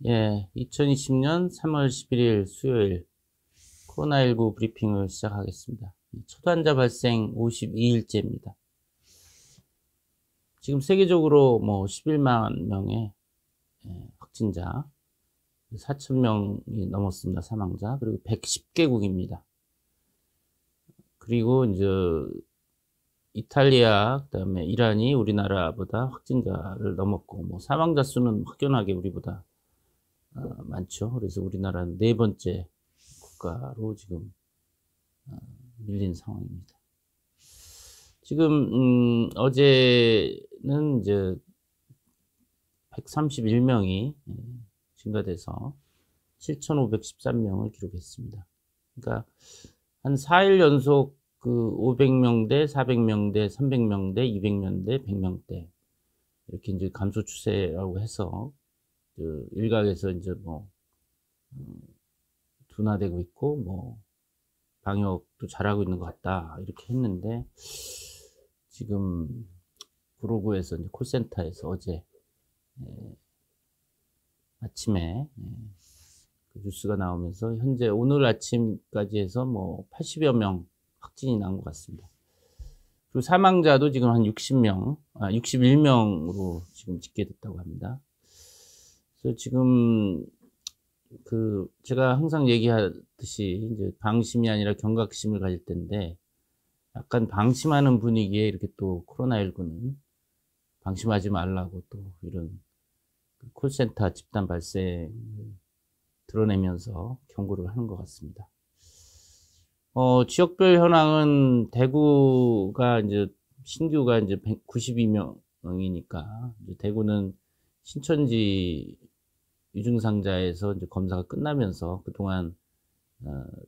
예, 2020년 3월 11일 수요일 코로나19 브리핑을 시작하겠습니다. 첫 환자 발생 52일째입니다. 지금 세계적으로 11만 명의 확진자, 4천 명이 넘었습니다. 사망자. 그리고 110개국입니다. 그리고 이제 이탈리아, 그다음에 이란이 우리나라보다 확진자를 넘었고, 사망자 수는 확연하게 우리보다 많죠. 그래서 우리나라는 네 번째 국가로 지금 밀린 상황입니다. 지금 어제는 이제 131명이 증가돼서 7,513명을 기록했습니다. 그러니까 한 4일 연속 그 500명대, 400명대, 300명대, 200명대, 100명대 이렇게 이제 감소 추세라고 해서 그 일각에서 이제 둔화되고 있고 방역도 잘하고 있는 것 같다 이렇게 했는데, 지금 구로구에서 이제 콜센터에서 어제 아침에 그 뉴스가 나오면서 현재 오늘 아침까지 해서 80여 명 확진이 난 것 같습니다. 그리고 사망자도 지금 한 61명으로 지금 집계됐다고 합니다. 그래서 지금 제가 항상 얘기하듯이 이제 방심이 아니라 경각심을 가질 텐데, 약간 방심하는 분위기에 이렇게 또 코로나19는 방심하지 말라고 또 이런 콜센터 집단 발생을 드러내면서 경고를 하는 것 같습니다. 지역별 현황은 대구가 이제 신규가 이제 192명이니까 대구는 신천지 유증상자에서 이제 검사가 끝나면서 그동안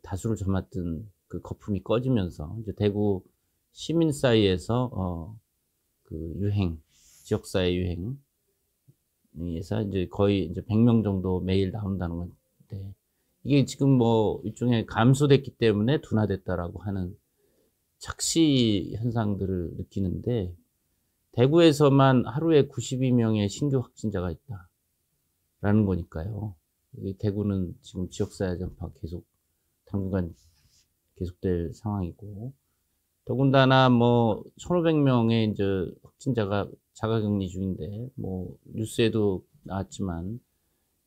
다수를 점았던 그 거품이 꺼지면서 이제 대구 시민 사이에서 그 유행, 지역사회 유행에서 이제 거의 이제 100명 정도 매일 나온다는 건데, 이게 지금 일종의 감소됐기 때문에 둔화됐다라고 하는 착시 현상들을 느끼는데, 대구에서만 하루에 92명의 신규 확진자가 있다라는 거니까요. 대구는 지금 지역사회 전파 계속 당분간 계속될 상황이고, 더군다나 1,500명의 이제 확진자가 자가격리 중인데, 뉴스에도 나왔지만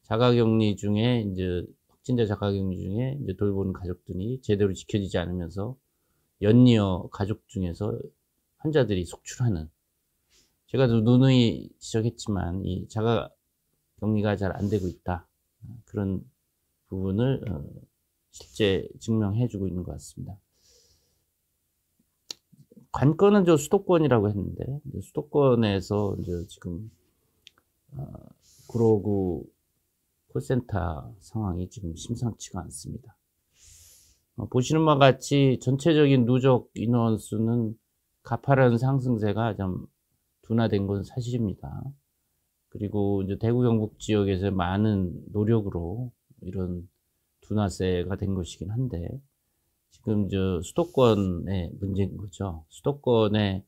자가격리 중에 이제 확진자 자가격리 중에 이제 돌보는 가족들이 제대로 지켜지지 않으면서 연이어 가족 중에서 환자들이 속출하는, 제가 누누이 지적했지만 이 자가격리가 잘 안 되고 있다, 그런 부분을 실제 증명해주고 있는 것 같습니다. 관건은 저 수도권이라고 했는데, 수도권에서 이제 지금 구로구 콜센터 상황이 지금 심상치가 않습니다. 보시는 바와 같이 전체적인 누적 인원 수는 가파른 상승세가 좀 둔화된 건 사실입니다. 그리고 이제 대구 경북 지역에서 많은 노력으로 이런 둔화세가 된 것이긴 한데, 지금 수도권의 문제인 거죠. 수도권에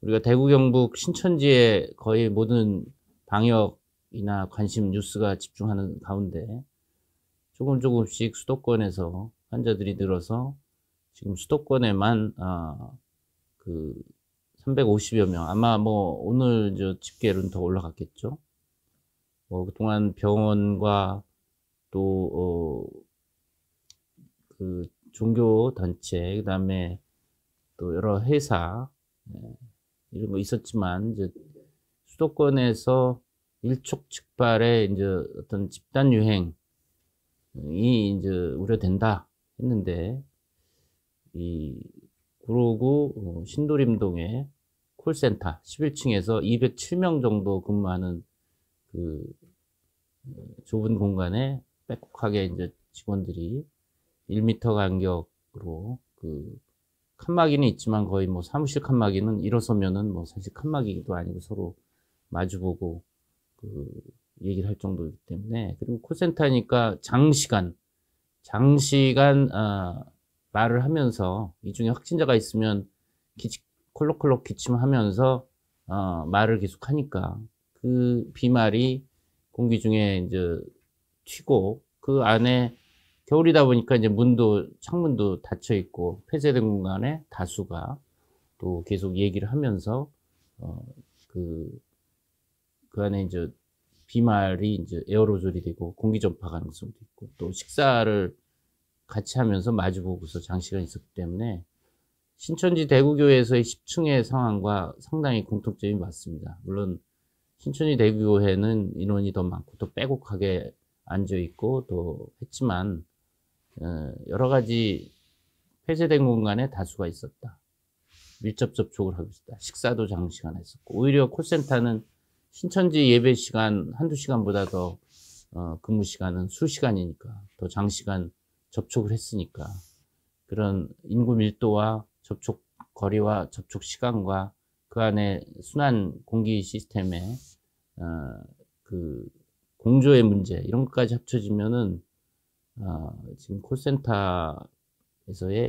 우리가 대구 경북 신천지에 거의 모든 방역이나 관심 뉴스가 집중하는 가운데 조금씩 수도권에서 환자들이 늘어서 지금 수도권에만 그 350여 명, 아마 오늘 집계로는 더 올라갔겠죠. 그동안 병원과 또 그 종교 단체, 그다음에 또 여러 회사 이런 거 있었지만, 이제 수도권에서 일촉즉발의 이제 어떤 집단 유행이 이제 우려된다 했는데, 이 구로구 신도림동의 콜센터 11층에서 207명 정도 근무하는 그 좁은 공간에 빼곡하게 이제 직원들이 1m 간격으로 그 칸막이는 있지만 거의 사무실 칸막이는 일어서면은 사실 칸막이도 아니고 서로 마주보고 그 얘기를 할 정도이기 때문에, 그리고 콜센터니까 장시간 말을 하면서 이 중에 확진자가 있으면 콜록콜록 기침하면서 말을 계속 하니까 그 비말이 공기 중에 이제 튀고 그 안에 겨울이다 보니까 이제 문도 창문도 닫혀 있고 폐쇄된 공간에 다수가 또 계속 얘기를 하면서 그 안에 이제 비말이 이제 에어로졸이 되고 공기 전파 가능성도 있고 또 식사를 같이 하면서 마주보고서 장시간 있었기 때문에 신천지 대구교회에서의 10층의 상황과 상당히 공통점이 많습니다. 물론 신천지 대구교회는 인원이 더 많고 또 빼곡하게 앉아 있고 또 했지만 여러 가지 폐쇄된 공간에 다수가 있었다. 밀접 접촉을 하고 있었다. 식사도 장시간 했었고 오히려 콜센터는 신천지 예배 시간 한두 시간보다 더 근무 시간은 수시간이니까 더 장시간 접촉을 했으니까 그런 인구 밀도와 접촉 거리와 접촉 시간과 그 안에 순환 공기 시스템의 그 공조의 문제 이런 것까지 합쳐지면은 지금 콜센터에서의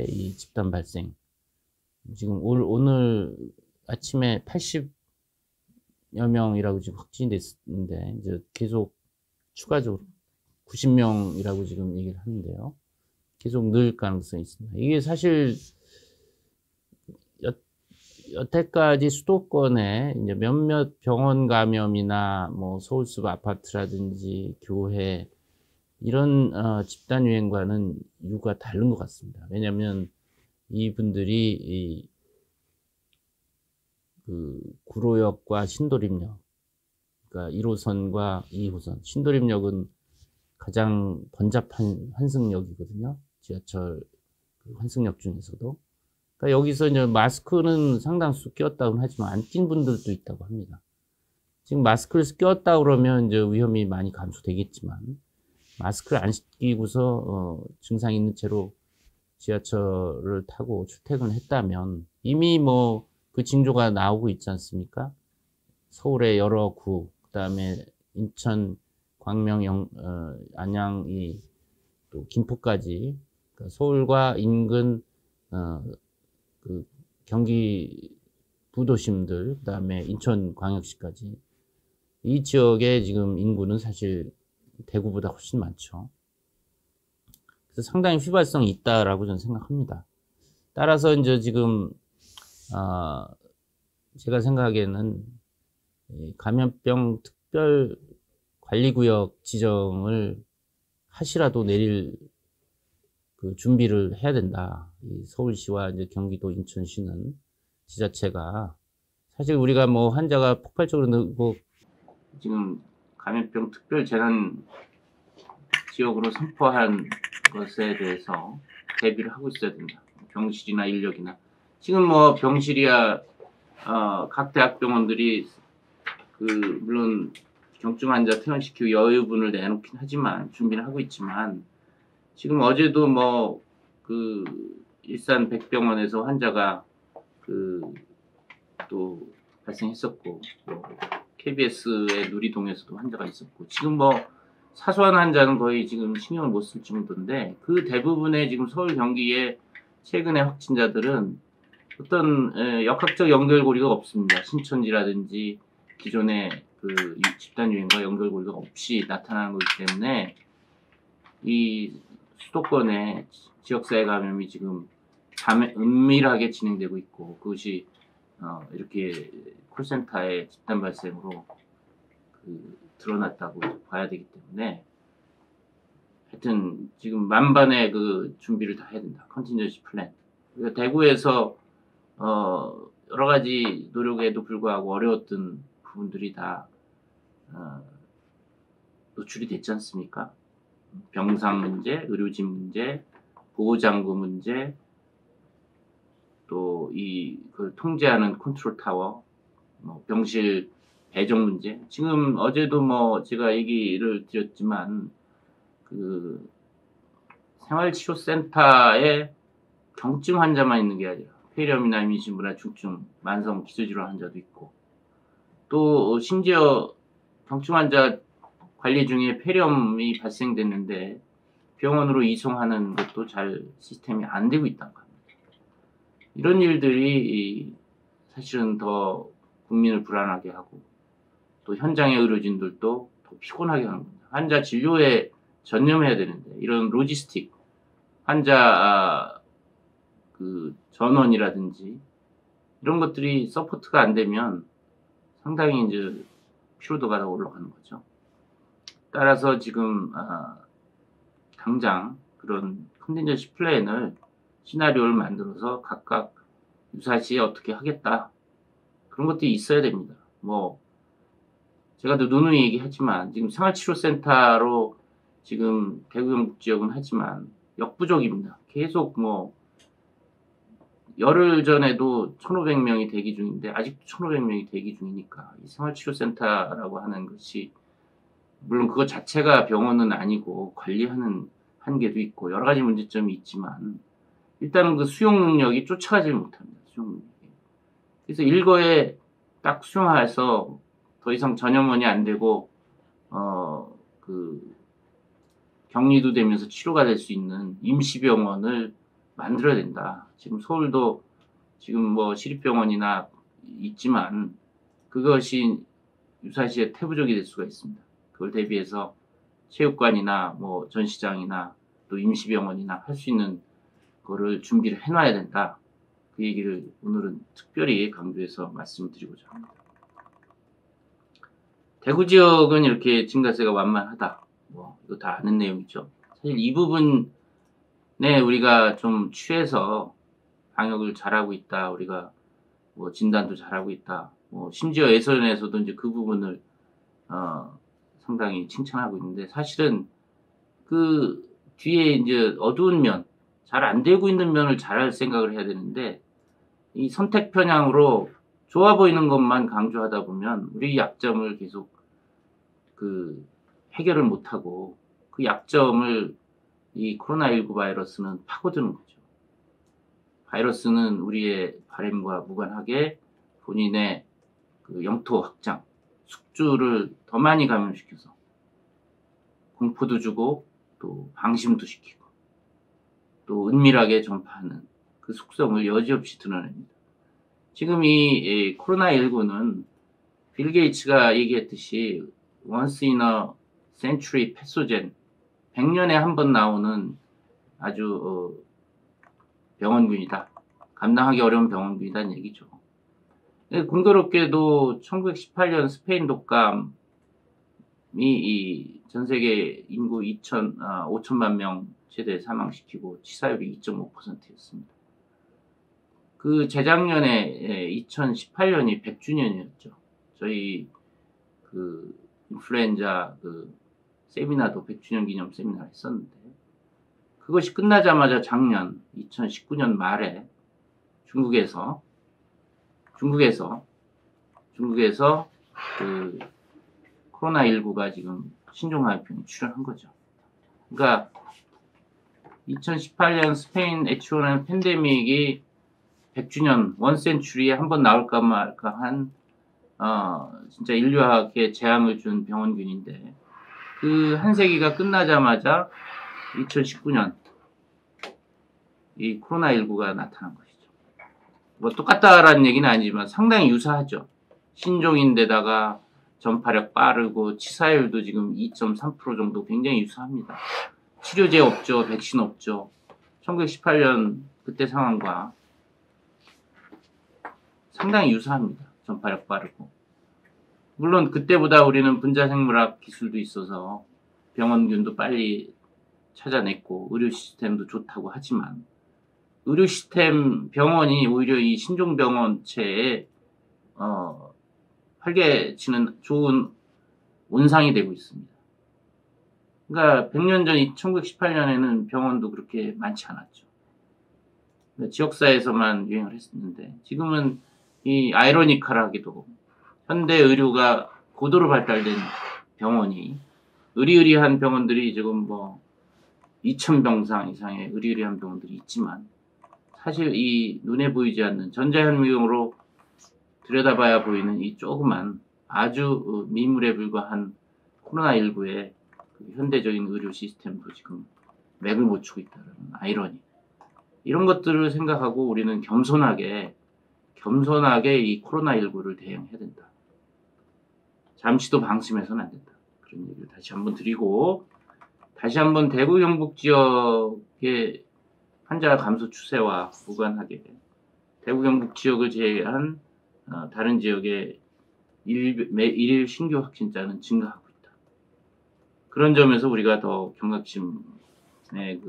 이 집단 발생 지금 오늘 아침에 80여 명이라고 지금 확진이 됐는데 이제 계속 추가적으로 90명이라고 지금 얘기를 하는데요. 계속 늘 가능성이 있습니다. 이게 사실 여태까지 수도권에 이제 몇몇 병원 감염이나 뭐 서울숲 아파트라든지 교회 이런 집단 유행과는 이유가 다른 것 같습니다. 왜냐하면 이분들이 그 구로역과 신도림역, 그러니까 1호선과 2호선, 신도림역은 가장 번잡한 환승역이거든요. 지하철 환승역 중에서도. 그러니까 여기서 이제 마스크는 상당수 꼈다고는 하지만 안 낀 분들도 있다고 합니다. 지금 마스크를 꼈다 그러면 이제 위험이 많이 감소되겠지만 마스크를 안 끼고서 증상이 있는 채로 지하철을 타고 출퇴근했다면 이미 뭐 그 징조가 나오고 있지 않습니까? 서울의 여러 구, 그다음에 인천, 광명, 안양, 또 김포까지 그러니까 서울과 인근 그 경기 부도심들, 그다음에 인천광역시까지 이 지역의 지금 인구는 사실 대구보다 훨씬 많죠. 그래서 상당히 휘발성이 있다라고 저는 생각합니다. 따라서 이제 지금 제가 생각하기에는 감염병 특별 관리구역 지정을 하시라도 내릴 그 준비를 해야 된다. 이 서울시와 이제 경기도, 인천시는 지자체가 사실 우리가 뭐 환자가 폭발적으로 늘고 지금 감염병 특별 재난 지역으로 선포한 것에 대해서 대비를 하고 있어야 된다. 병실이나 인력이나 지금 뭐 병실이야 각 대학병원들이 물론 경증 환자 퇴원시키고 여유분을 내놓긴 하지만 준비를 하고 있지만 지금 어제도 뭐 일산 백병원에서 환자가 또 발생했었고 KBS의 누리동에서도 환자가 있었고 지금 뭐 사소한 환자는 거의 지금 신경을 못 쓸 정도인데 그 대부분의 지금 서울 경기의 최근의 확진자들은 어떤 역학적 연결고리가 없습니다. 신천지라든지 기존의 집단 유행과 연결고리가 없이 나타나는 거기 때문에 이 수도권의 지역사회 감염이 지금 은밀하게 진행되고 있고 그것이 이렇게 콜센터의 집단 발생으로 드러났다고 봐야 되기 때문에 하여튼 지금 만반의 준비를 다 해야 된다. 컨틴전시 플랜. 그러니까 대구에서 여러 가지 노력에도 불구하고 어려웠던 부분들이 다 노출이 됐지 않습니까? 병상 문제, 의료진 문제, 보호장구 문제, 또 그걸 통제하는 컨트롤 타워, 병실 배정 문제. 지금 어제도 뭐 제가 얘기를 드렸지만 생활치료센터에 경증 환자만 있는 게 아니라 폐렴이나 임신부나 중증 만성 기저질환 환자도 있고 또 심지어 경증 환자 관리 중에 폐렴이 발생됐는데 병원으로 이송하는 것도 잘 시스템이 안 되고 있다는 겁니다. 이런 일들이 사실은 더 국민을 불안하게 하고 또 현장의 의료진들도 더 더 피곤하게 하는 겁니다. 환자 진료에 전념해야 되는데 이런 로지스틱, 환자 그 전원이라든지 이런 것들이 서포트가 안 되면 상당히 이제 피로도가 더 올라가는 거죠. 따라서 지금 당장 그런 컨틴전시 플랜을 시나리오를 만들어서 각각 유사시에 어떻게 하겠다 그런 것들이 있어야 됩니다. 뭐 제가 또 누누이 얘기하지만 지금 생활치료센터로 지금 대구 경북 지역은 하지만 역부족입니다. 계속 뭐 열흘 전에도 1,500명이 대기 중인데 아직도 1,500명이 대기 중이니까 이 생활치료센터라고 하는 것이 물론 그것 자체가 병원은 아니고 관리하는 한계도 있고 여러 가지 문제점이 있지만 일단은 그 수용 능력이 쫓아가질 못합니다. 수용 능력이. 그래서 일거에 딱 수용해서 더 이상 전염원이 안 되고 그 격리도 되면서 치료가 될 수 있는 임시병원을 만들어야 된다. 지금 서울도 지금 뭐 시립병원이나 있지만 그것이 유사시에 태부적이 될 수가 있습니다. 그걸 대비해서 체육관이나 뭐 전시장이나 또 임시병원이나 할 수 있는 거를 준비를 해놔야 된다. 그 얘기를 오늘은 특별히 강조해서 말씀드리고자 합니다. 대구 지역은 이렇게 증가세가 완만하다. 뭐 이거 다 아는 내용이죠. 사실 이 부분에 우리가 좀 취해서 방역을 잘하고 있다. 우리가 뭐 진단도 잘하고 있다. 뭐 심지어 예선에서도 이제 그 부분을 상당히 칭찬하고 있는데 사실은 그 뒤에 이제 어두운 면, 잘 안 되고 있는 면을 잘할 생각을 해야 되는데 이 선택 편향으로 좋아 보이는 것만 강조하다 보면 우리 약점을 계속 그 해결을 못하고 그 약점을 이 코로나19 바이러스는 파고드는 거죠. 바이러스는 우리의 바램과 무관하게 본인의 그 영토 확장, 숙주를 더 많이 감염시켜서 공포도 주고 또 방심도 시키고 또 은밀하게 전파하는 그 속성을 여지없이 드러냅니다. 지금 이 코로나19는 빌 게이츠가 얘기했듯이 once in a century pathogen, 100년에 한 번 나오는 아주 병원균이다. 감당하기 어려운 병원균이다는 얘기죠. 공교롭게도 1918년 스페인 독감이 이 전 세계 인구 5천만 명 최대 사망시키고 치사율이 2.5%였습니다. 그 재작년에 2018년이 100주년이었죠. 저희 그 인플루엔자 그 세미나도 100주년 기념 세미나를 했었는데 그것이 끝나자마자 작년 2019년 말에 중국에서 그 코로나19가 지금 신종화병이 출현한 거죠. 그러니까 2018년 스페인 H1N 팬데믹이 100주년 원센츄리에 한 번 나올까 말까 한 진짜 인류학에 재앙을 준 병원균인데 그 한 세기가 끝나자마자 2019년 이 코로나19가 나타난 것이죠. 뭐 똑같다라는 얘기는 아니지만 상당히 유사하죠. 신종인데다가 전파력 빠르고 치사율도 지금 2.3% 정도 굉장히 유사합니다. 치료제 없죠. 백신 없죠. 1918년 그때 상황과 상당히 유사합니다. 전파력 빠르고. 물론 그때보다 우리는 분자생물학 기술도 있어서 병원균도 빨리 찾아냈고 의료 시스템도 좋다고 하지만 의료 시스템 병원이 오히려 이 신종병원체에 활개치는 좋은 온상이 되고 있습니다. 그러니까 100년 전 1918년에는 병원도 그렇게 많지 않았죠. 지역사회에서만 유행을 했었는데 지금은 이 아이러니컬하게도 현대 의료가 고도로 발달된 병원이 의리의리한 병원들이 지금 뭐 2,000병상 이상의 의리의리한 병원들이 있지만 사실 이 눈에 보이지 않는 전자현미경으로 들여다봐야 보이는 이 조그만 아주 미물에 불과한 코로나19의 그 현대적인 의료 시스템도 지금 맥을 못 추고 있다는 아이러니. 이런 것들을 생각하고 우리는 겸손하게 이 코로나19를 대응해야 된다. 잠시도 방심해서는 안 된다. 그런 얘기를 다시 한번 드리고, 다시 한번 대구 경북 지역의 환자 감소 추세와 무관하게 대구 경북 지역을 제외한 다른 지역의 일일 신규 확진자는 증가하고 있다. 그런 점에서 우리가 더 경각심에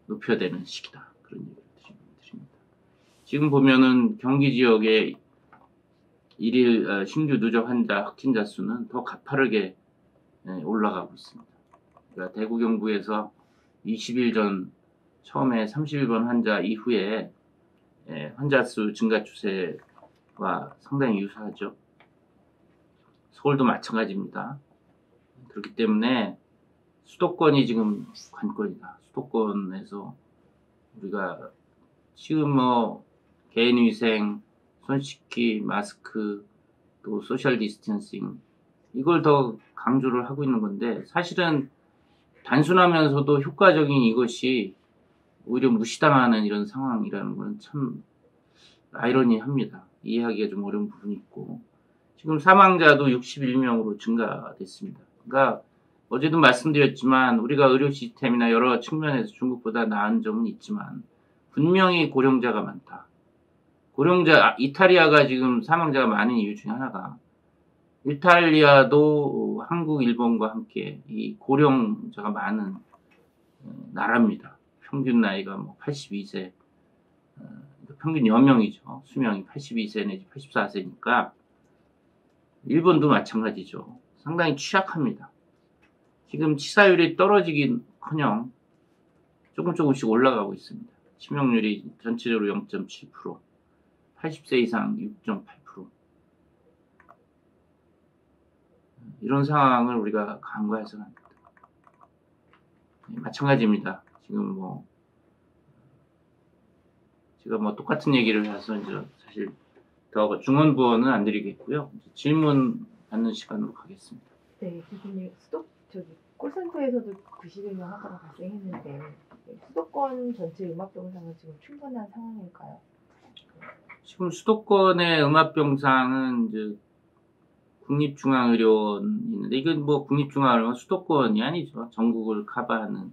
높여야 되는 시기다. 그런 얘기를 드립니다. 지금 보면은 경기 지역의 일일 신규 누적 환자 확진자 수는 더 가파르게 올라가고 있습니다. 그러니까 대구 경북에서 20일 전 처음에 31번 환자 이후에 환자 수 증가 추세와 상당히 유사하죠. 서울도 마찬가지입니다. 그렇기 때문에 수도권이 지금 관건이다. 수도권에서 우리가 지금 뭐 개인위생, 손 씻기, 마스크, 또 소셜 디스턴싱 이걸 더 강조를 하고 있는 건데 사실은 단순하면서도 효과적인 이것이 오히려 무시당하는 이런 상황이라는 건 참 아이러니합니다. 이해하기가 좀 어려운 부분이 있고 지금 사망자도 61명으로 증가됐습니다. 그러니까 어제도 말씀드렸지만 우리가 의료 시스템이나 여러 측면에서 중국보다 나은 점은 있지만 분명히 고령자가 많다. 이탈리아가 지금 사망자가 많은 이유 중에 하나가 이탈리아도 한국, 일본과 함께 이 고령자가 많은 나라입니다. 평균 나이가 뭐 82세, 평균 연명이죠. 수명이 82세 내지 84세니까 일본도 마찬가지죠. 상당히 취약합니다. 지금 치사율이 떨어지긴커녕 조금씩 올라가고 있습니다. 치명률이 전체적으로 0.7%, 80세 이상 6.8%. 이런 상황을 우리가 간과해서는 안 됩니다. 마찬가지입니다. 지금 제가 똑같은 얘기를 해서 이제 사실 더 중언부언은 안 드리겠고요. 질문 받는 시간으로 가겠습니다. 네, 교수님 콜센터에서도 91명 환자가 발생했는데 수도권 전체 음압병상은 지금 충분한 상황일까요? 지금 수도권의 음압병상은 이제 국립중앙의료원이 있는데 이건 국립중앙의료원 수도권이 아니죠. 전국을 커버하는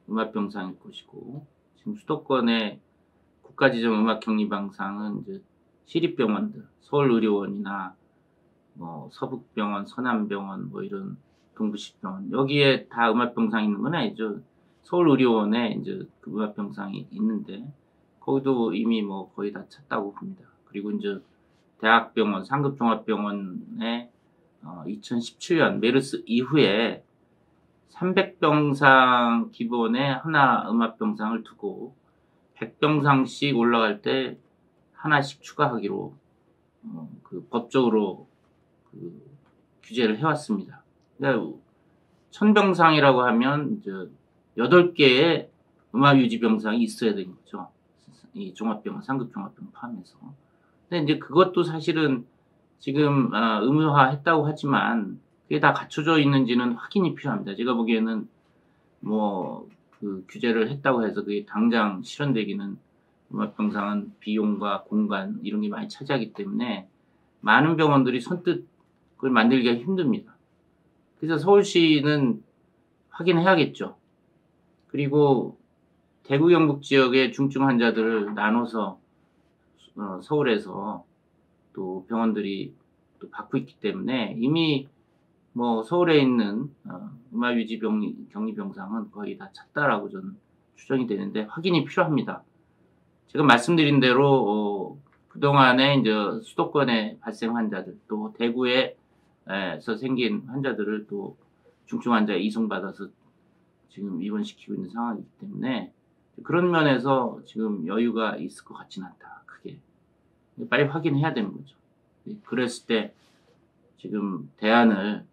음압병상일 것이고 지금 수도권의 국가지정 음압격리병상은 이제 시립병원들, 서울의료원이나 서북병원, 서남병원 이런 동부시병원 여기에 다 음압병상이 있는 건 아니죠. 서울의료원에 이제 그 음압병상이 있는데 거기도 이미 거의 다 찼다고 봅니다. 그리고 이제 대학병원, 상급종합병원에 2017년 메르스 이후에 300병상 기본에 하나 음압병상을 두고 100병상씩 올라갈 때 하나씩 추가하기로 법적으로 규제를 해왔습니다. 그러니까 1000병상이라고 하면 이제 8개의 음압유지병상이 있어야 되는 거죠. 이 종합병원, 상급종합병원 포함해서. 근데 이제 그것도 사실은 지금 의무화했다고 하지만 그게 다 갖춰져 있는지는 확인이 필요합니다. 제가 보기에는 그 규제를 했다고 해서 그게 당장 실현되기는 음압병상은 비용과 공간 이런 게 많이 차지하기 때문에 많은 병원들이 선뜻 그걸 만들기가 힘듭니다. 그래서 서울시는 확인해야겠죠. 그리고 대구 경북 지역의 중증 환자들을 나눠서 서울에서 또 병원들이 또 받고 있기 때문에 이미 서울에 있는 음압유지 격리병상은 거의 다 찼다라고 저는 추정이 되는데 확인이 필요합니다. 제가 말씀드린 대로 그동안에 이제 수도권에 발생 환자들 또 대구에서 생긴 환자들을 또 중증 환자에 이송받아서 지금 입원시키고 있는 상황이기 때문에 그런 면에서 지금 여유가 있을 것 같지는 않다. 크게 빨리 확인해야 되는 거죠. 그랬을 때 지금 대안을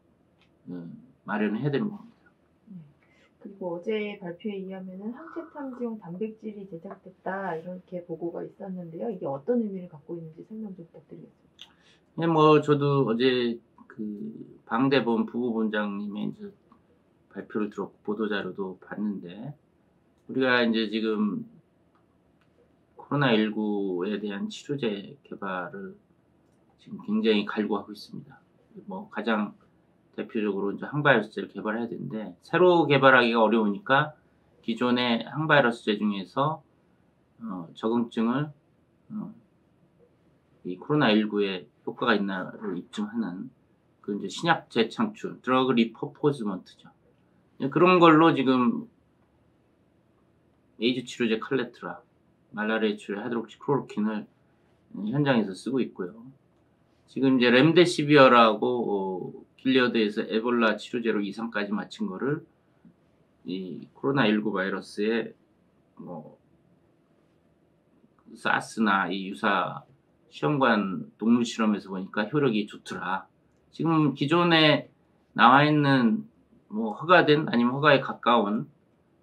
마련해야 되는 겁니다. 그리고 어제 발표에 의하면은 항체 탐지용 단백질이 제작됐다 이렇게 보고가 있었는데요. 이게 어떤 의미를 갖고 있는지 설명 좀 부탁드리겠습니다. 네, 저도 어제 그 방대본 부부본장님의 이제 발표를 들었고 보도자료도 봤는데 우리가 이제 지금 코로나19에 대한 치료제 개발을 지금 굉장히 갈구하고 있습니다. 가장 대표적으로 이제 항바이러스제를 개발해야 되는데 새로 개발하기가 어려우니까 기존의 항바이러스제 중에서 적응증을 이 코로나19에 효과가 있나를 입증하는 그 이제 신약 재창출, 드러그 리퍼포즈먼트죠. 그런 걸로 지금 에이즈 치료제 칼레트라, 말라리아 치료제 하이드록시클로로킨을 현장에서 쓰고 있고요. 지금 이제 렘데시비어라고 길리어드에서 에볼라 치료제로 2상까지 마친 거를 이 코로나19 바이러스에 뭐 사스나 이 유사 시험관 동물 실험에서 보니까 효력이 좋더라. 지금 기존에 나와 있는 뭐 허가된 아니면 허가에 가까운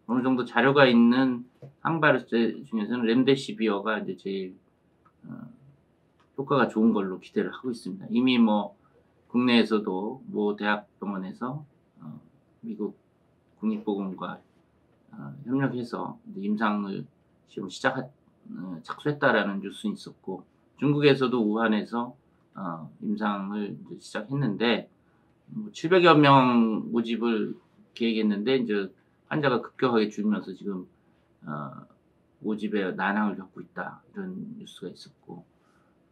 어느 정도 자료가 있는 항바이러스제 중에서는 렘데시비어가 이제 제일 효과가 좋은 걸로 기대를 하고 있습니다. 이미 뭐 국내에서도 모 대학병원에서 미국 국립보건과 협력해서 임상을 지금 착수했다라는 뉴스는 있었고, 중국에서도 우한에서 임상을 이제 시작했는데 700여 명 모집을 계획했는데 이제 환자가 급격하게 줄면서 지금 모집에 난항을 겪고 있다, 이런 뉴스가 있었고,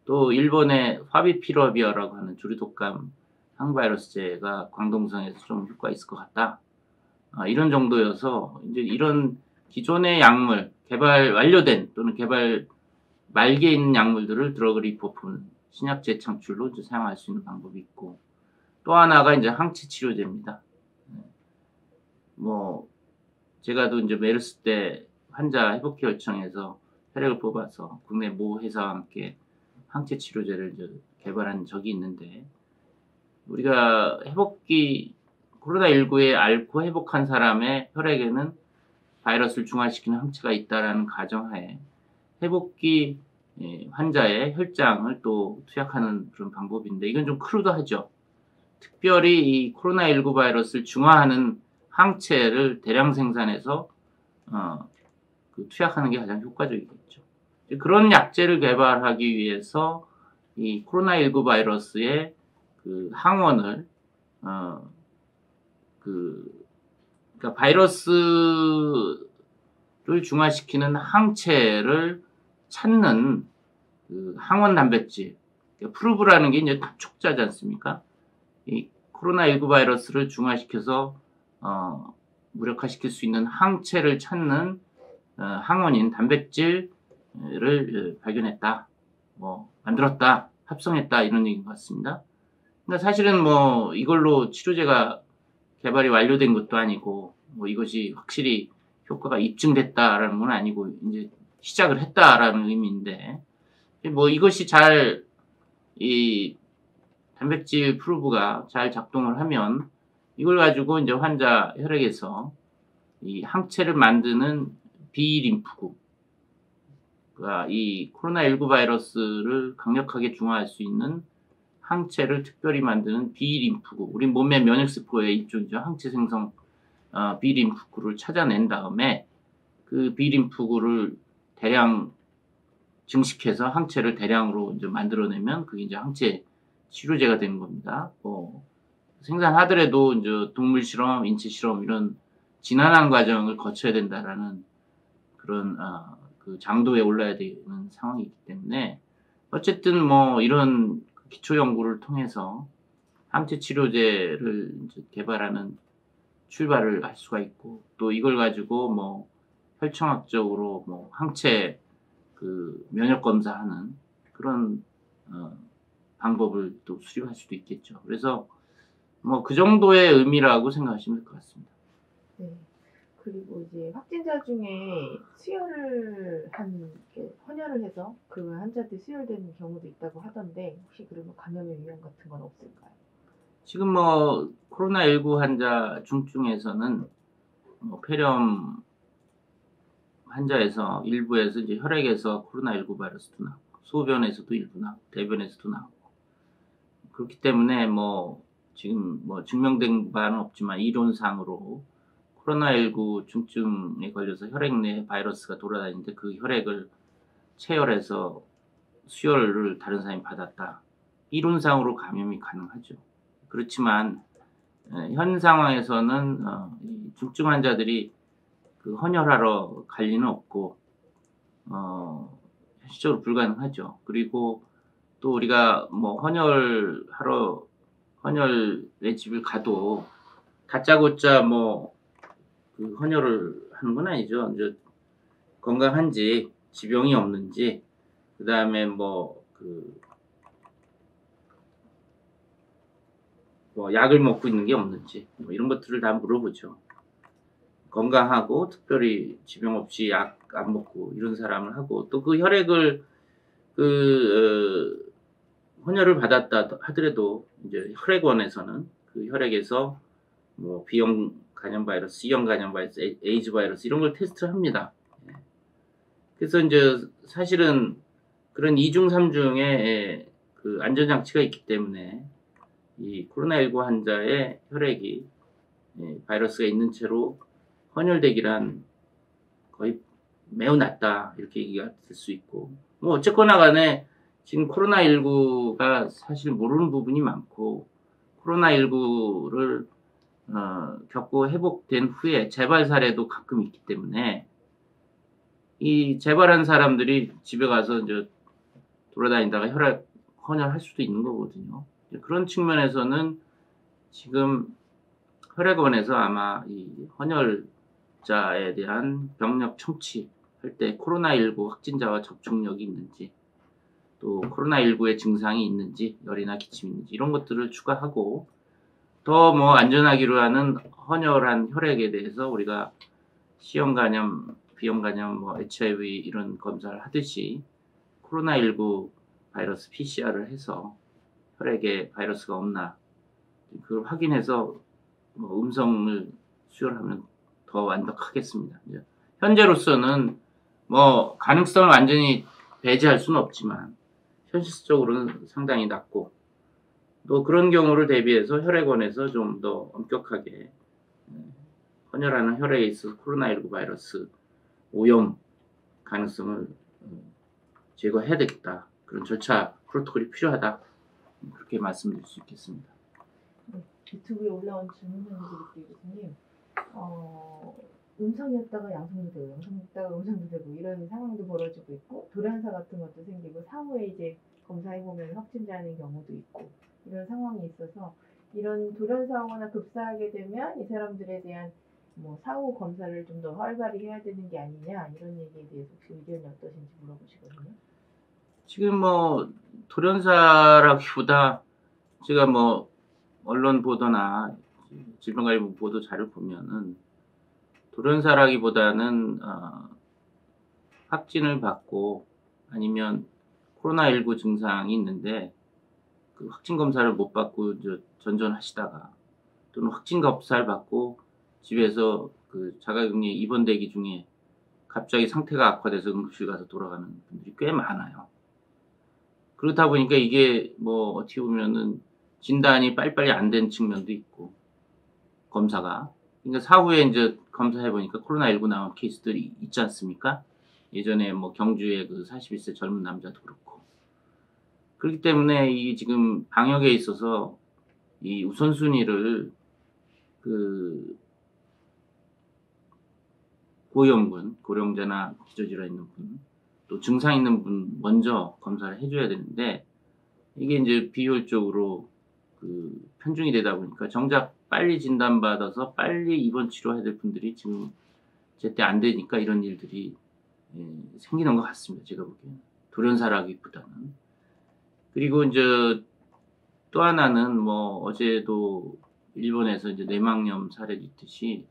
또 일본의 파비피러비어라고 하는 조류독감 항바이러스제가 광동성에서 좀 효과 있을 것 같다, 이런 정도여서 이제 이런 기존의 약물, 개발 완료된 또는 개발 말기에 있는 약물들을 드러그 리퍼폰 신약 재창출로 이제 사용할 수 있는 방법이 있고, 또 하나가 이제 항체 치료제입니다. 뭐 제가 또 이제 메르스 때 환자 회복기 요청에서 혈액을 뽑아서 국내 모 회사와 함께 항체 치료제를 이제 개발한 적이 있는데, 우리가 회복기 코로나19에 앓고 회복한 사람의 혈액에는 바이러스를 중화시키는 항체가 있다라는 가정하에 회복기 환자의 혈장을 또 투약하는 그런 방법인데, 이건 좀 크루드하죠. 특별히 이 코로나19 바이러스를 중화하는 항체를 대량 생산해서 그 투약하는 게 가장 효과적이겠죠. 그런 약제를 개발하기 위해서 이 코로나19 바이러스의 그 항원을 그러니까 바이러스를 중화시키는 항체를 찾는 그 항원 단백질, 그러니까 프루브라는 게 이제 촉자지 않습니까? 이 코로나19 바이러스를 중화시켜서 무력화시킬 수 있는 항체를 찾는 항원인 단백질을 발견했다, 뭐 만들었다, 합성했다, 이런 얘기인 것 같습니다. 근데 사실은 뭐 이걸로 치료제가 개발이 완료된 것도 아니고, 뭐 이것이 확실히 효과가 입증됐다라는 건 아니고 이제 시작을 했다라는 의미인데, 뭐 이것이 잘 이 단백질 프루브가 잘 작동을 하면 이걸 가지고 이제 환자 혈액에서 이 항체를 만드는 B림프구, 그러니까 이 코로나19 바이러스를 강력하게 중화할 수 있는 항체를 특별히 만드는 B림프구, 우리 몸의 면역세포의 일종이죠. 항체 생성 B림프구를 찾아낸 다음에 그 B림프구를 대량 증식해서 항체를 대량으로 이제 만들어내면 그게 이제 항체 치료제가 되는 겁니다. 생산하더라도 이제 동물 실험, 인체 실험 이런 지난한 과정을 거쳐야 된다라는 그런 그 장도에 올라야 되는 상황이기 때문에, 어쨌든 뭐 이런 기초 연구를 통해서 항체 치료제를 이제 개발하는 출발을 할 수가 있고, 또 이걸 가지고 뭐 혈청학적으로 뭐 항체 그 면역 검사하는 그런 방법을 또 수립할 수도 있겠죠. 그래서 뭐 그 정도의 의미라고 생각하시면 될 것 같습니다. 네. 그리고 이제 확진자 중에 수혈을 헌혈을 해서 그 환자들이 수혈되는 경우도 있다고 하던데, 혹시 그러면 감염의 위험 같은 건 없을까요? 지금 뭐 코로나19 환자 중증에서는 뭐 폐렴 환자에서 일부에서 이제 혈액에서 코로나19 바이러스도 나오고, 소변에서도 일부 나오고, 대변에서도 나오고, 그렇기 때문에 뭐 지금 뭐 증명된 바는 없지만 이론상으로 코로나19 중증에 걸려서 혈액 내 바이러스가 돌아다니는데 그 혈액을 체열해서 수혈을 다른 사람이 받았다, 이론상으로 감염이 가능하죠. 그렇지만 현 상황에서는 이 중증 환자들이 그 헌혈하러 갈 리는 없고 현실적으로 불가능하죠. 그리고 또 우리가 뭐 헌혈의 집을 가도 다짜고짜 뭐 그 헌혈을 하는 건 아니죠. 이제 건강한지, 지병이 없는지, 그다음에 약을 먹고 있는 게 없는지, 뭐 이런 것들을 다 물어보죠. 건강하고 특별히 지병 없이 약 안 먹고 이런 사람을 하고, 또 그 혈액을 헌혈을 받았다 하더라도 이제 혈액원에서는 그 혈액에서 뭐 B형 간염 바이러스, C형 간염 바이러스, 에이즈 바이러스 이런 걸 테스트를 합니다. 그래서 이제 사실은 그런 2중, 3중의 그 안전장치가 있기 때문에 이 코로나19 환자의 혈액이 바이러스가 있는 채로 헌혈되기란 거의 매우 낮다 이렇게 얘기가 될 수 있고, 뭐 어쨌거나 간에 지금 코로나19가 사실 모르는 부분이 많고, 코로나19를 겪고 회복된 후에 재발 사례도 가끔 있기 때문에 이 재발한 사람들이 집에 가서 이제 돌아다니다가 헌혈할 수도 있는 거거든요. 그런 측면에서는 지금 혈액원에서 아마 이 헌혈자에 대한 병력 청취할 때 코로나19 확진자와 접촉력이 있는지, 또 코로나19의 증상이 있는지, 열이나 기침이 있는지 이런 것들을 추가하고, 더 뭐 안전하기로 하는 헌혈한 혈액에 대해서 우리가 C형 간염, B형 간염, 뭐 HIV 이런 검사를 하듯이 코로나19 바이러스 PCR을 해서 혈액에 바이러스가 없나 그걸 확인해서 뭐 음성을 수혈하면 더 완벽하겠습니다. 이제 현재로서는 뭐 가능성을 완전히 배제할 수는 없지만 현실적으로는 상당히 낮고, 또 그런 경우를 대비해서 혈액원에서 좀 더 엄격하게 헌혈하는 혈액에 있어서 코로나19 바이러스 오염 가능성을 제거해야 되겠다. 그런 절차 프로토콜이 필요하다. 그렇게 말씀드릴 수 있겠습니다. 유튜브에 올라온 질문 하나 드릴게요, 교수님. 음성이었다가 양성도 되고, 양성이었다가 음성도 되고 이런 상황도 벌어지고 있고, 돌연사 같은 것도 생기고, 사후에 이제 검사해보면 확진자인 경우도 있고, 이런 상황이 있어서 이런 돌연사하거나 급사하게 되면 이 사람들에 대한 뭐 사후 검사를 좀 더 활발히 해야 되는 게 아니냐, 이런 얘기에 대해서 혹시 의견이 어떠신지 물어보시거든요. 지금 뭐 돌연사라기보다 제가 뭐 언론 보도나 질병관리본부 보도 자료 보면은 돌연사라기보다는 확진을 받고 아니면 코로나19 증상이 있는데 그 확진 검사를 못 받고 이제 전전하시다가, 또는 확진 검사를 받고 집에서 그 자가격리에 입원대기 중에 갑자기 상태가 악화돼서 응급실 가서 돌아가는 분들이 꽤 많아요. 그렇다 보니까 이게 뭐 어떻게 보면은 진단이 빨리빨리 안 된 측면도 있고, 검사가. 그러니까 사후에 이제 검사해 보니까 코로나19 나온 케이스들이 있지 않습니까? 예전에 뭐 경주의 그 41세 젊은 남자도 그렇고. 그렇기 때문에 이 지금 방역에 있어서 이 우선순위를 그 고위험군, 고령자나 기저질환 있는 분, 또 증상 있는 분 먼저 검사를 해줘야 되는데, 이게 이제 비효율적으로 그 편중이 되다 보니까 정작 빨리 진단받아서 빨리 입원 치료해야 될 분들이 지금 제때 안 되니까 이런 일들이 생기는 것 같습니다. 제가 보기에는. 돌연사라기보다는. 그리고 이제 또 하나는 뭐 어제도 일본에서 이제 뇌망염 사례도 있듯이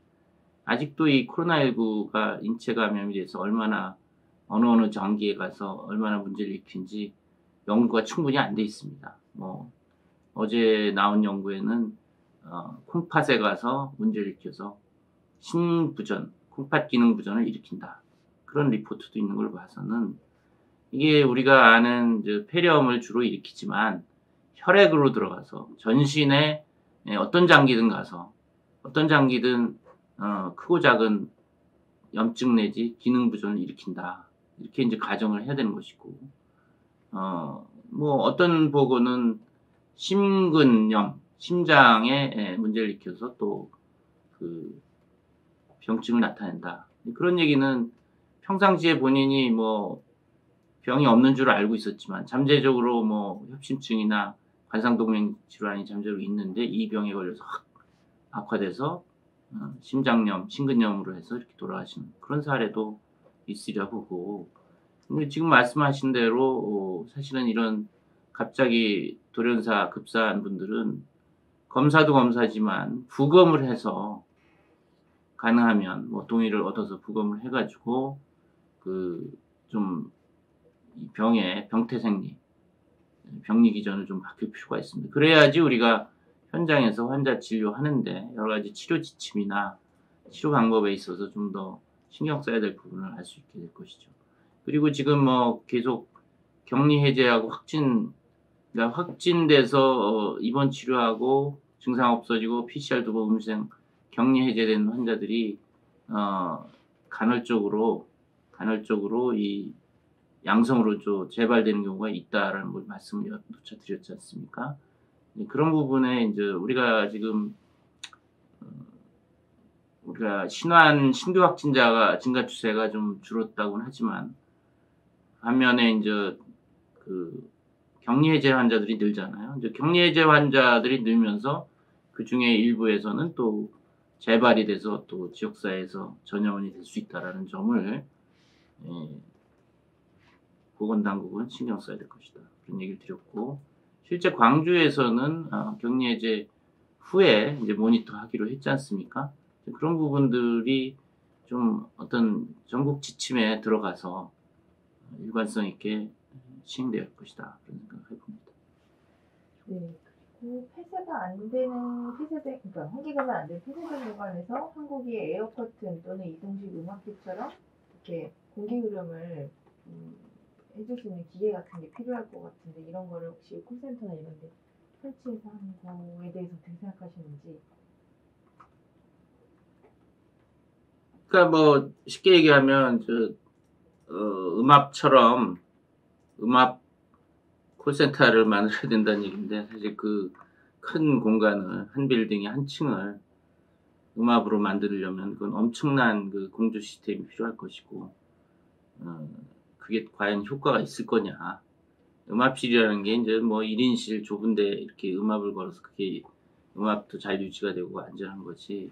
아직도 이 코로나19가 인체 감염에 대해서 얼마나 어느 단계에 가서 얼마나 문제를 일으킨지 연구가 충분히 안 돼 있습니다. 뭐 어제 나온 연구에는 콩팥에 가서 문제를 일으켜서 신부전, 콩팥 기능 부전을 일으킨다. 그런 리포트도 있는 걸 봐서는 이게 우리가 아는 이제 폐렴을 주로 일으키지만 혈액으로 들어가서 전신에 어떤 장기든 가서 어떤 장기든 크고 작은 염증 내지 기능 부전을 일으킨다. 이렇게 이제 가정을 해야 되는 것이고, 뭐 어떤 보고는 심근염, 심장에 문제를 일으켜서 또 그 병증을 나타낸다. 그런 얘기는 평상시에 본인이 뭐 병이 없는 줄 알고 있었지만 잠재적으로 뭐 협심증이나 관상동맥 질환이 잠재적으로 있는데 이 병에 걸려서 확 악화돼서 심장염, 심근염으로 해서 이렇게 돌아가시는 그런 사례도 있으려 보고, 근데 지금 말씀하신 대로 사실은 이런 갑자기 돌연사 급사한 분들은 검사도 검사지만 부검을 해서 가능하면 뭐 동의를 얻어서 부검을 해가지고 그 좀 이 병의 병태생리, 병리 기전을 좀 바뀔 필요가 있습니다. 그래야지 우리가 현장에서 환자 진료하는데 여러 가지 치료 지침이나 치료 방법에 있어서 좀 더 신경 써야 될 부분을 알 수 있게 될 것이죠. 그리고 지금 뭐 계속 격리 해제하고 그러니까 확진돼서 입원 치료하고 증상 없어지고 PCR 두번 음성 격리 해제된 환자들이 간헐적으로 이 양성으로 좀 재발되는 경우가 있다라는 걸 말씀을 여쭤 드렸지 않습니까? 그런 부분에 이제 우리가 지금 우리가 신규 확진자가 증가 추세가 좀 줄었다고는 하지만 반면에 이제 그 격리 해제 환자들이 늘잖아요. 이제 격리 해제 환자들이 늘면서 그 중에 일부에서는 또 재발이 돼서 또 지역사회에서 전염원이 될 수 있다라는 점을 보건당국은 신경 써야 될 것이다. 그런 얘기를 드렸고, 실제 광주에서는 격리 해제 후에 이제 모니터하기로 했지 않습니까? 그런 부분들이 좀 어떤 전국 지침에 들어가서 일관성 있게 시행될 것이다. 그런 생각을 해봅니다. 네. 그리고 폐쇄가 안 되는 그러니까 환기가 안 되는 폐쇄된 공간에서 한국이 에어커튼 또는 이동식 음악기처럼 이렇게 공기 흐름을 해줄 수 있는 기계 같은 게 필요할 것 같은데 이런 거를 혹시 콜센터나 이런 데 설치해서 하는 거에 대해서 어떻게 생각하시는지. 그러니까 뭐 쉽게 얘기하면 음압처럼 음압 콜센터를 만들어야 된다는 얘기인데, 사실 그 큰 공간을 한 빌딩에 한 층을 음압으로 만들려면 그건 엄청난 그 공조 시스템이 필요할 것이고, 그게 과연 효과가 있을 거냐. 음압실이라는 게 이제 뭐 1인실 좁은데 이렇게 음압을 걸어서 그게 음압도 잘 유지가 되고 안전한 거지,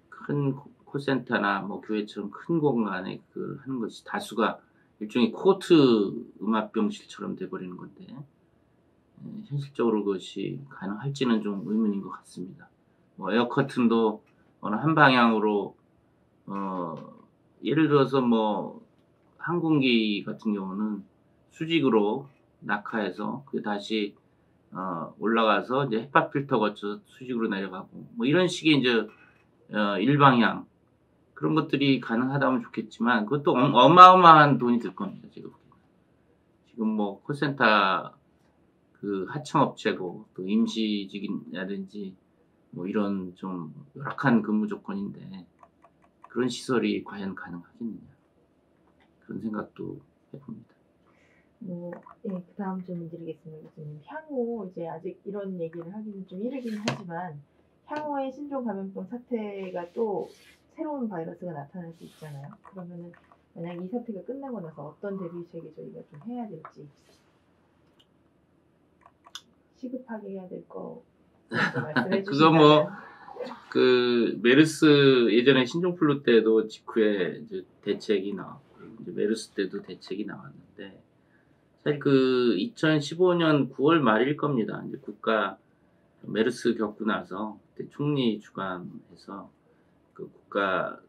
큰 콜센터나 뭐 교회처럼 큰 공간에 그 하는 것이 다수가 일종의 코트 음압병실처럼 돼버리는 건데, 현실적으로 그것이 가능할지는 좀 의문인 것 같습니다. 뭐 에어커튼도 어느 한 방향으로 예를 들어서 뭐 항공기 같은 경우는 수직으로 낙하해서 그 다시 올라가서 이제 햇볕 필터 거쳐서 수직으로 내려가고 뭐 이런 식의 이제 일방향 그런 것들이 가능하다면 좋겠지만 그것도 어마어마한 돈이 들 겁니다. 지금 뭐 콜센터 그 하청업체고 또 임시직이라든지 뭐 이런 좀 열악한 근무 조건인데 그런 시설이 과연 가능하겠느냐, 그런 생각도 해봅니다. 그 다음 질문 드리겠습니다. 교수님. 향후 이제 아직 이런 얘기를 하기는 좀 이르긴 하지만 향후에 신종 감염병 사태가 또 새로운 바이러스가 나타날 수 있잖아요. 그러면은 만약 이 사태가 끝나고 나서 어떤 대비책을 저희가 좀 해야 될지, 시급하게 해야 될 거 말씀해 주시면. 그거 뭐 그 메르스 예전에 신종플루 때도 직후에 이제 대책이 나왔고 이제 메르스 때도 대책이 나왔는데, 사실 그 2015년 9월 말일 겁니다. 이제 국가 메르스 겪고 나서 그때 총리 주관해서 그 국가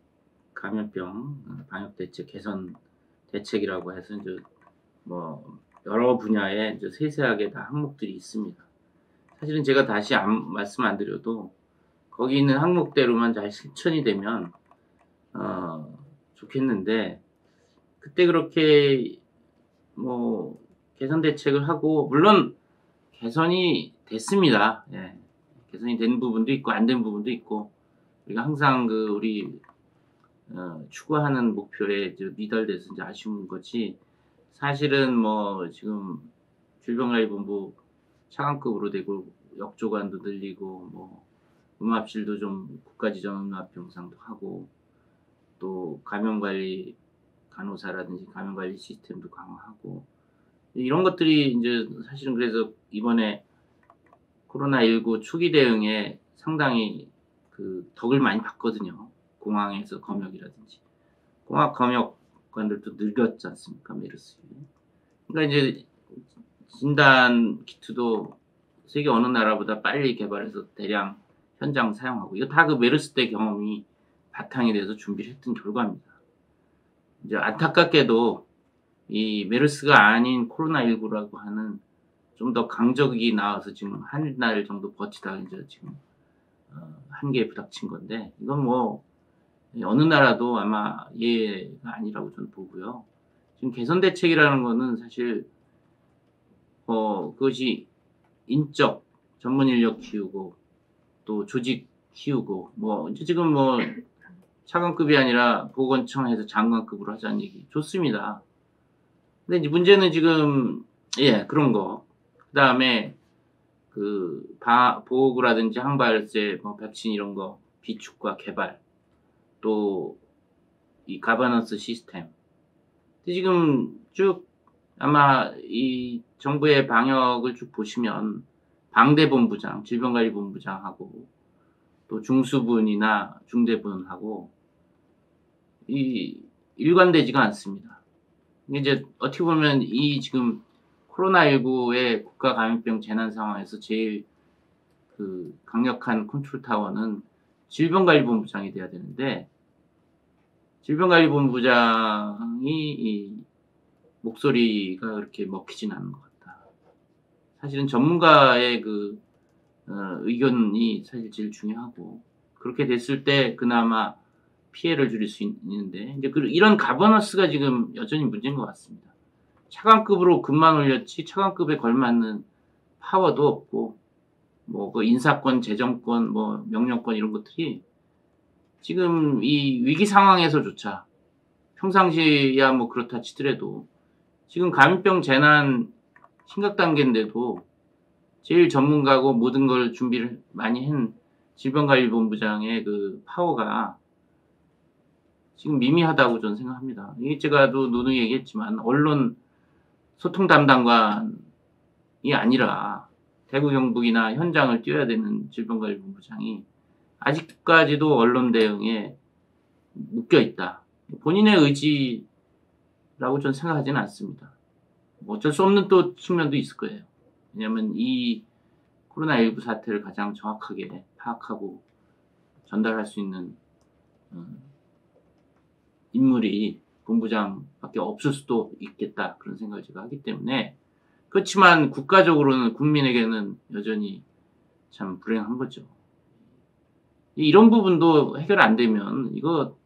감염병 방역 대책 개선 대책이라고 해서 이제 뭐 여러 분야에 이제 세세하게 다 항목들이 있습니다. 사실은 제가 다시 말씀 안 드려도 거기 있는 항목대로만 잘 실천이 되면 좋겠는데, 그때 그렇게 뭐 개선 대책을 하고 물론 개선이 됐습니다. 예. 개선이 된 부분도 있고 안 된 부분도 있고, 우리가 항상 그 우리 추구하는 목표에 미달돼서 이제 아쉬운 거지, 사실은 뭐 지금 질병관리본부 차관급으로 되고 역조관도 늘리고 뭐 음압실도 좀 국가지정 음압병상도 하고 또 감염관리 간호사라든지 감염관리 시스템도 강화하고 이런 것들이 이제 사실은 그래서 이번에 코로나19 초기 대응에 상당히 그 덕을 많이 봤거든요. 공항에서 검역이라든지 공항 검역관들도 늘렸지 않습니까, 메르스. 그러니까 이제 진단 키트도 세계 어느 나라보다 빨리 개발해서 대량 현장 사용하고 이거 다 그 메르스 때 경험이 바탕이 돼서 준비를 했던 결과입니다. 이제 안타깝게도 이 메르스가 아닌 코로나19라고 하는 좀 더 강적이 나와서 지금 한 달 정도 버티다가 이제 지금 한계에 부닥친 건데 이건 뭐 어느 나라도 아마 예가 아니라고 저는 보고요. 지금 개선 대책이라는 거는 사실 그것이 인적 전문 인력 키우고 또 조직 키우고 뭐 이제 지금 뭐 차관급이 아니라 보건청에서 장관급으로 하자는 얘기 좋습니다. 근데 이제 문제는 지금 그런 거 그다음에 그 보호구라든지 항바이러스의 뭐 백신 이런 거 비축과 개발 또 이 가버넌스 시스템 지금 쭉 아마 이 정부의 방역을 쭉 보시면 방대본부장, 질병관리본부장하고 또 중수분이나 중대분하고 이 일관되지가 않습니다. 이제 어떻게 보면 이 지금 코로나19의 국가감염병 재난 상황에서 제일 그 강력한 컨트롤 타워는 질병관리본부장이 돼야 되는데 질병관리본부장이 이 목소리가 그렇게 먹히진 않는 것 같다. 사실은 전문가의 그 의견이 사실 제일 중요하고 그렇게 됐을 때 그나마 피해를 줄일 수 있는데 이제 이런 가버넌스가 지금 여전히 문제인 것 같습니다. 차관급으로 급만 올렸지 차관급에 걸맞는 파워도 없고 뭐 그 인사권, 재정권, 뭐 명령권 이런 것들이 지금 이 위기 상황에서조차 평상시야 뭐 그렇다 치더라도 지금 감염병 재난 심각 단계인데도 제일 전문가고 모든 걸 준비를 많이 한 질병관리본부장의 그 파워가 지금 미미하다고 저는 생각합니다. 이게 제가도 누누이 얘기했지만 언론 소통 담당관이 아니라 대구 경북이나 현장을 뛰어야 되는 질병관리본부장이 아직까지도 언론 대응에 묶여 있다. 본인의 의지라고 저는 생각하지는 않습니다. 어쩔 수 없는 또 측면도 있을 거예요. 왜냐하면 이 코로나19 사태를 가장 정확하게 파악하고 전달할 수 있는 인물이 본부장밖에 없을 수도 있겠다 그런 생각을 제가 하기 때문에 그렇지만 국가적으로는 국민에게는 여전히 참 불행한 거죠. 이런 부분도 해결 안 되면 이거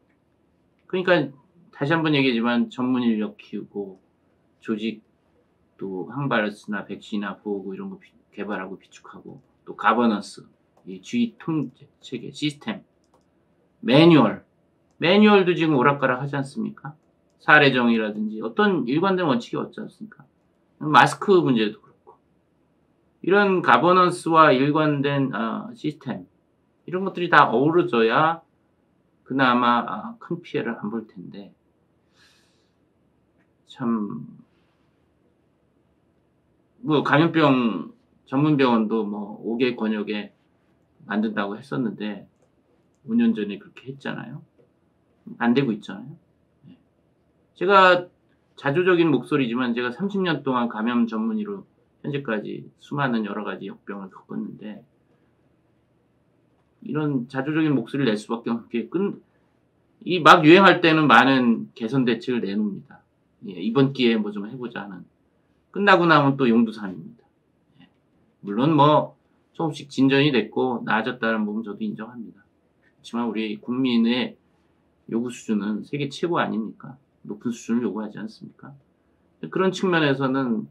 그러니까 다시 한번 얘기하지만 전문 인력 키우고 조직 또 항바이러스나 백신이나 보호구 이런 거 개발하고 비축하고 또 가버넌스 이 주의 통제 체계 시스템 매뉴얼도 지금 오락가락 하지 않습니까? 사례정의라든지 어떤 일관된 원칙이 없지 않습니까? 마스크 문제도 그렇고 이런 가버넌스와 일관된 시스템 이런 것들이 다 어우러져야 그나마 큰 피해를 안 볼 텐데 참 뭐 감염병 전문병원도 뭐 5개 권역에 만든다고 했었는데 5년 전에 그렇게 했잖아요. 안 되고 있잖아요. 제가 자조적인 목소리지만 제가 30년 동안 감염 전문의로 현재까지 수많은 여러 가지 역병을 겪었는데 이런 자조적인 목소리를 낼 수밖에 없게 이 막 유행할 때는 많은 개선 대책을 내놓습니다. 이번 기회에 뭐 좀 해보자 하는. 끝나고 나면 또 용두삼입니다. 물론 뭐 조금씩 진전이 됐고 나아졌다는 부분 저도 인정합니다. 그렇지만 우리 국민의 요구 수준은 세계 최고 아닙니까? 높은 수준을 요구하지 않습니까? 그런 측면에서는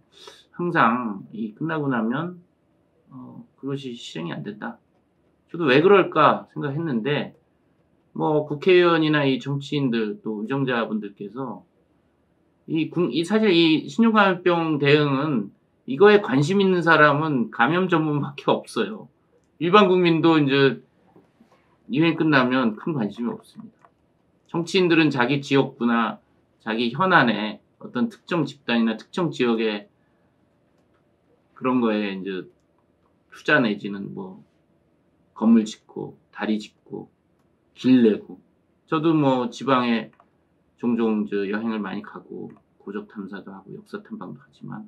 항상 이 끝나고 나면 그것이 실행이 안 된다. 저도 왜 그럴까 생각했는데 뭐 국회의원이나 이 정치인들 또 의정자분들께서 사실 이 신종감염병 대응은 이거에 관심 있는 사람은 감염 전문밖에 없어요. 일반 국민도 이제 유행 끝나면 큰 관심이 없습니다. 정치인들은 자기 지역구나 자기 현안에 어떤 특정 집단이나 특정 지역의 그런 거에 이제 투자 내지는 뭐 건물 짓고 다리 짓고 길 내고 저도 뭐 지방에 종종 저 여행을 많이 가고 고적 탐사도 하고 역사 탐방도 하지만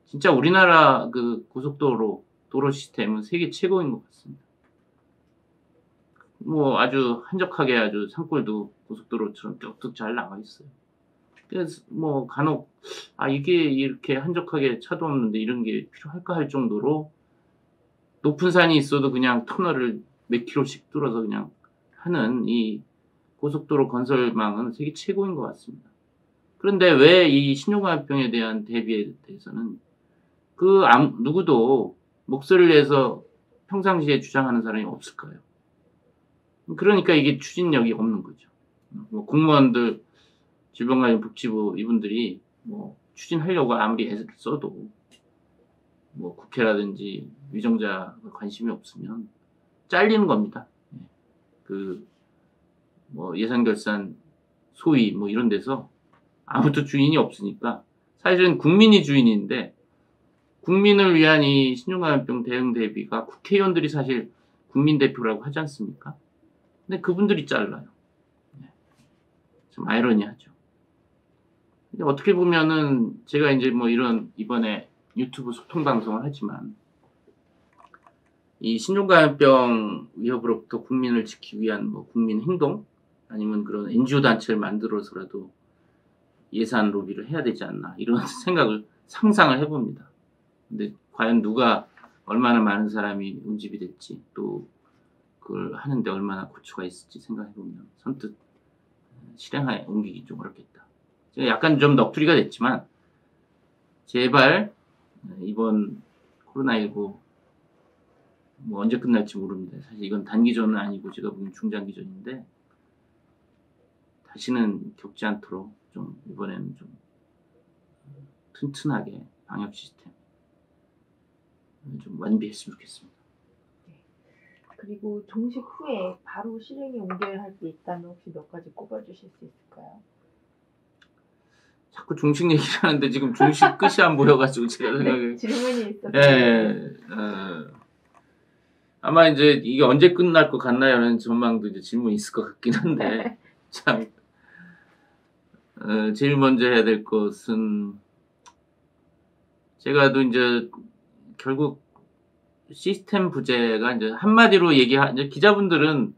진짜 우리나라 그 고속도로 도로 시스템은 세계 최고인 것 같습니다. 뭐 아주 한적하게 아주 산골도 고속도로처럼 뚝뚝 잘 나와 있어요. 그래서 뭐 간혹 이게 이렇게 한적하게 차도 없는데 이런 게 필요할까 할 정도로 높은 산이 있어도 그냥 터널을 몇 킬로씩 뚫어서 그냥 하는 이 고속도로 건설망은 세계 최고인 것 같습니다. 그런데 왜 이 신종감염병에 대한 대비에 대해서는 누구도 목소리를 내서 평상시에 주장하는 사람이 없을까요? 그러니까 이게 추진력이 없는 거죠. 뭐 공무원들, 질병관리복지부 이분들이 뭐 추진하려고 아무리 애를 써도 뭐 국회라든지 위정자가 관심이 없으면 잘리는 겁니다. 뭐 예산결산 소위 뭐 이런 데서 아무도 주인이 없으니까 사실은 국민이 주인인데 국민을 위한 이 신종감염병 대응 대비가 국회의원들이 사실 국민 대표라고 하지 않습니까? 근데 그분들이 잘라요. 좀 아이러니하죠. 근데 어떻게 보면은 제가 이제 뭐 이런 이번에 유튜브 소통 방송을 하지만 이 신종감염병 위협으로부터 국민을 지키기 위한 뭐 국민 행동 아니면 그런 NGO 단체를 만들어서라도 예산 로비를 해야 되지 않나 이런 생각을 상상을 해봅니다. 근데 과연 누가 얼마나 많은 사람이 운집이 될지 또 그걸 하는데 얼마나 고초가 있을지 생각해보면 선뜻 실행에 옮기기 좀 어렵겠다. 제가 약간 좀 넋두리가 됐지만 제발 이번 코로나19 뭐 언제 끝날지 모릅니다. 사실 이건 단기전은 아니고 제가 보기엔 중장기전인데 다시는 겪지 않도록 좀 이번에는 좀 튼튼하게 방역 시스템 좀 완비했으면 좋겠습니다. 그리고 종식 후에 바로 실행에 옮겨야 할 게 있다면 혹시 몇 가지 꼽아주실 수 있을까요? 자꾸 종식 얘기를 하는데 지금 종식 끝이 안 보여가지고 제가 생각에 질문이 있었어요. 예, 아마 이제 이게 언제 끝날 것 같나요라는 전망도 이제 질문이 있을 것 같긴 한데 참 제일 먼저 해야 될 것은 제가 또 이제 결국 시스템 부재가 이제 한마디로 이제 기자분들은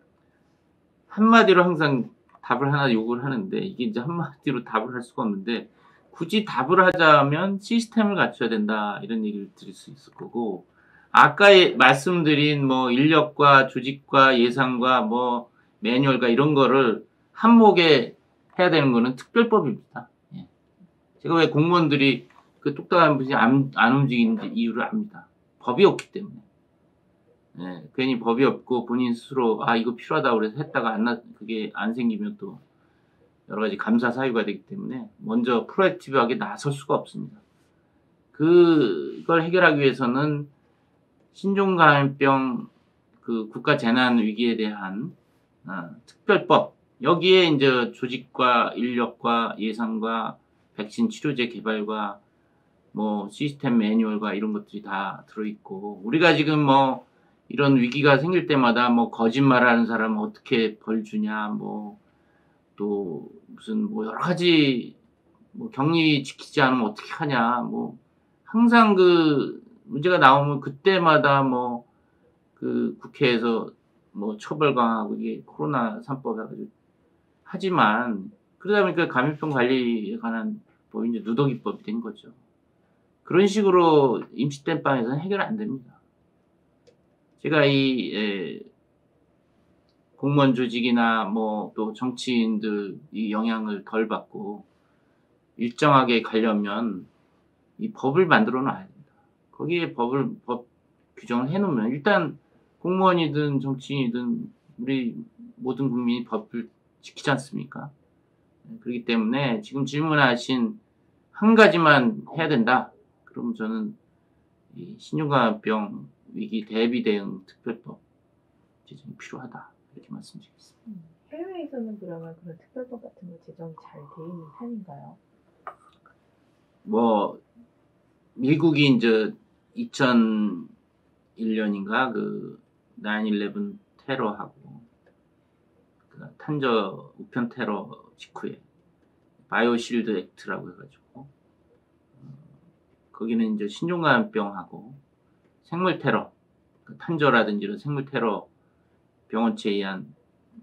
한마디로 항상 답을 하나 요구를 하는데 이게 이제 한마디로 답을 할 수가 없는데 굳이 답을 하자면 시스템을 갖춰야 된다 이런 얘기를 드릴 수 있을 거고 아까 말씀드린 뭐 인력과 조직과 예산과 뭐 매뉴얼과 이런 거를 한목에 해야 되는 거는 특별법입니다. 예. 제가 왜 공무원들이 그 똑딱한 분이 안 움직이는지 이유를 압니다. 법이 없기 때문에. 예, 괜히 법이 없고 본인 스스로 이거 필요하다고 그래서 했다가 그게 안 생기면 또 여러 가지 감사 사유가 되기 때문에 먼저 프로액티브하게 나설 수가 없습니다. 그걸 해결하기 위해서는 신종감염병 그 국가 재난 위기에 대한 특별법 여기에 이제 조직과 인력과 예산과 백신 치료제 개발과 뭐 시스템 매뉴얼과 이런 것들이 다 들어있고 우리가 지금 뭐 이런 위기가 생길 때마다 뭐 거짓말하는 사람은 어떻게 벌 주냐 뭐 또 무슨 뭐 여러 가지 뭐 격리 지키지 않으면 어떻게 하냐 뭐 항상 그 문제가 나오면 그때마다 뭐 그 국회에서 뭐 처벌 강화하고 이게 코로나 3법 해가지고 하지만 그러다 보니까 감염병 관리에 관한 뭐 이제 누더기법이 된 거죠. 그런 식으로 임시 땜빵에서는 해결 안 됩니다. 제가 공무원 조직이나 뭐 또 정치인들 이 영향을 덜 받고 일정하게 가려면 이 법을 만들어 놔야 됩니다. 거기에 법 규정을 해놓으면 일단 공무원이든 정치인이든 우리 모든 국민이 법을 지키지 않습니까? 그렇기 때문에 지금 질문하신 한 가지만 해야 된다. 그럼 저는 이 신종감염병 위기 대비 대응 특별법 제정이 필요하다 이렇게 말씀드리겠습니다. 해외에서는 그러면 그런 특별법 같은 거 제정이 잘 돼 있는 편인가요? 뭐 미국이 이제 2001년인가 그 9/11 테러하고 그 탄저 우편 테러 직후에 바이오실드 액트라고 해가지고 거기는 이제 신종감염병하고 생물 테러, 그 탄저라든지 이런 생물 테러 병원체에 의한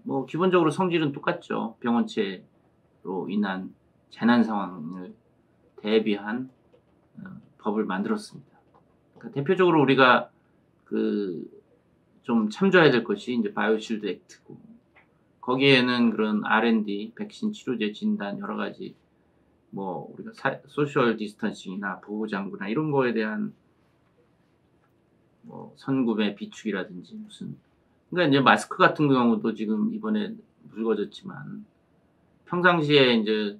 뭐 기본적으로 성질은 똑같죠. 병원체로 인한 재난 상황을 대비한 법을 만들었습니다. 그러니까 대표적으로 우리가 그 좀 참조해야 될 것이 이제 바이오실드 액트고 거기에는 그런 R&D, 백신, 치료제, 진단 여러 가지 뭐 우리가 소셜 디스턴싱이나 보호장구나 이런 거에 대한 뭐 선구매 비축이라든지 무슨 그러니까 이제 마스크 같은 경우도 지금 이번에 묽어졌지만 평상시에 이제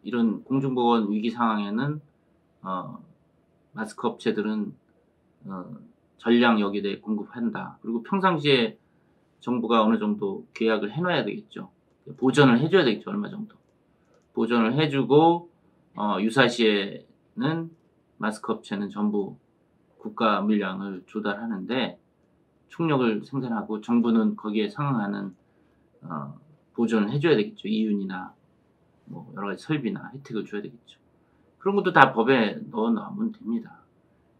이런 공중보건 위기 상황에는 마스크 업체들은 전량 여기에 공급한다. 그리고 평상시에 정부가 어느 정도 계약을 해놔야 되겠죠. 보전을 해줘야 되겠죠. 얼마 정도. 보전을 해주고 유사시에는 마스크 업체는 전부 국가 물량을 조달하는데 총력을 생산하고 정부는 거기에 상응하는 보전을 해줘야 되겠죠. 이윤이나 뭐 여러 가지 설비나 혜택을 줘야 되겠죠. 그런 것도 다 법에 넣어 놓으면 됩니다.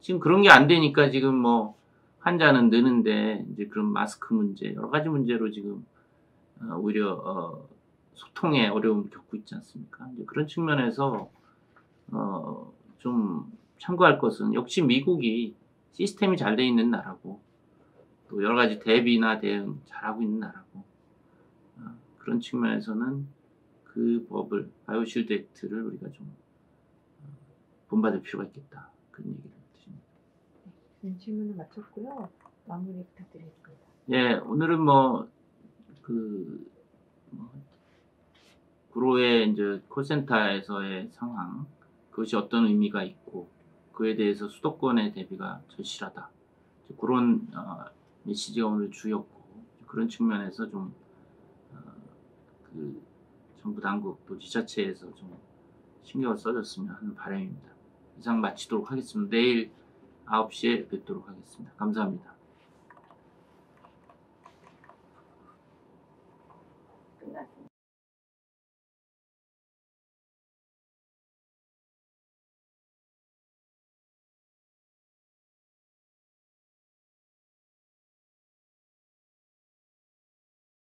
지금 그런 게 안 되니까 지금 뭐 환자는 느는데 이제 그런 마스크 문제 여러 가지 문제로 지금 오히려 소통에 어려움을 겪고 있지 않습니까? 이제 그런 측면에서 좀 참고할 것은 역시 미국이 시스템이 잘 돼 있는 나라고 또 여러 가지 대비나 대응 잘하고 있는 나라고 그런 측면에서는 그 법을 바이오실드 액트를 우리가 좀 본받을 필요가 있겠다 그런 얘기를 드립니다. 네, 질문을 마쳤고요. 마무리 부탁드리겠습니다. 예, 오늘은 뭐 구로의 이제 콜센터에서의 상황 그것이 어떤 의미가 있고 그에 대해서 수도권의 대비가 절실하다. 그런 메시지가 오늘 주였고 그런 측면에서 좀 그 정부 당국 또 지자체에서 좀 신경을 써줬으면 하는 바람입니다. 이상 마치도록 하겠습니다. 내일 9시에 뵙도록 하겠습니다. 감사합니다. 끝났습니다.